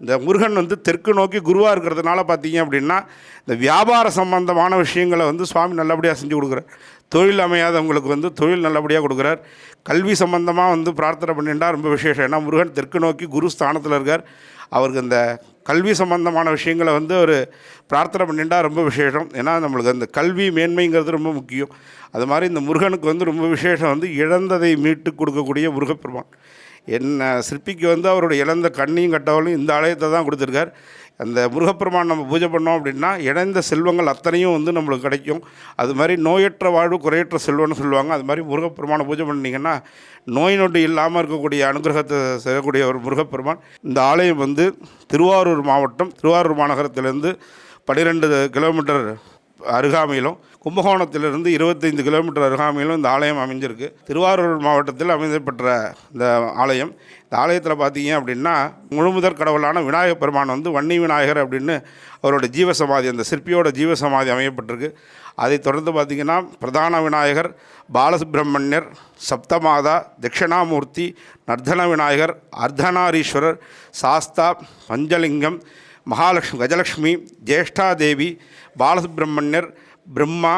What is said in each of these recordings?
இந்த முருகன் வந்து தெற்கு நோக்கி குருவாக இருக்கிறதுனால பார்த்தீங்க அப்படின்னா இந்த வியாபார சம்பந்தமான விஷயங்களை வந்து சுவாமி நல்லபடியாக செஞ்சு கொடுக்குறார். தொழில் அமையாதவங்களுக்கு வந்து தொழில் நல்லபடியாக கொடுக்குறார். கல்வி சம்பந்தமாக வந்து பிரார்த்தனை பண்ணிட்டா ரொம்ப விசேஷம். ஏன்னா முருகன் தெற்கு நோக்கி குரு ஸ்தானத்தில் இருக்கார். அவருக்கு இந்த கல்வி சம்பந்தமான விஷயங்களை வந்து ஒரு பிரார்த்தனை பண்ணிட்டா ரொம்ப விசேஷம். ஏன்னா நம்மளுக்கு அந்த கல்வி மேன்மைங்கிறது ரொம்ப முக்கியம். அது மாதிரி இந்த முருகனுக்கு வந்து ரொம்ப விசேஷம் வந்து இழந்ததை மீட்டு கொடுக்கக்கூடிய முருகப்பெருமான். என்ன சிற்பிக்கு வந்து அவருடைய இழந்த கண்ணையும் கட்டவளையும் இந்த ஆலயத்தை தான் கொடுத்துருக்கார். அந்த முருகப்பெருமான் நம்ம பூஜை பண்ணோம் அப்படின்னா இழந்த செல்வங்கள் அத்தனையும் வந்து நம்மளுக்கு கிடைக்கும். அது மாதிரி நோயற்ற வாழ்வு குறையற்ற செல்வம்னு சொல்லுவாங்க. அது மாதிரி முருகப்பெருமானை பூஜை பண்ணிங்கன்னா நோய் நொடி இல்லாமல் இருக்கக்கூடிய அனுகிரகத்தை செய்யக்கூடிய ஒரு முருகப்பெருமான். இந்த ஆலயம் வந்து திருவாரூர் மாவட்டம், திருவாரூர் மாநகரத்திலேருந்து 12 கிலோமீட்டர் அருகாமையிலும், கும்பகோணத்திலிருந்து 25 கிலோமீட்டர் அருகாமையிலும் இந்த ஆலயம் அமைஞ்சிருக்கு. திருவாரூர் மாவட்டத்தில் அமைந்தப்பெற்ற இந்த ஆலயம். இந்த ஆலயத்தில் பார்த்தீங்க அப்படின்னா முழுமுதற் கடவுளான விநாயகப் பெருமான் வந்து வன்னி விநாயகர் அப்படின்னு அவரோட ஜீவசமாதி, அந்த சிற்பியோட ஜீவசமாதி அமையப்பட்டிருக்கு. அதைத் தொடர்ந்து பார்த்திங்கன்னா பிரதான விநாயகர், பாலசுப்பிரமணியர், சப்தமாதா, தட்சிணாமூர்த்தி, நர்தன விநாயகர், அர்த்தநாரீஸ்வரர், சாஸ்தா, பஞ்சலிங்கம், மகாலட்சுமி, கஜலட்சுமி, ஜேஷ்டாதேவி, பாலசுப்பிரமணியர், பிரம்மா,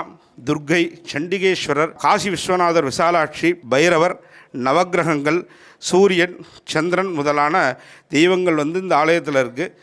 துர்க்கை, சண்டிகேஸ்வரர், காசி விஸ்வநாதர், விசாலாட்சி, பைரவர், நவக்கிரகங்கள், சூரியன், சந்திரன் முதலான தெய்வங்கள் வந்து இந்த ஆலயத்தில் இருக்குது.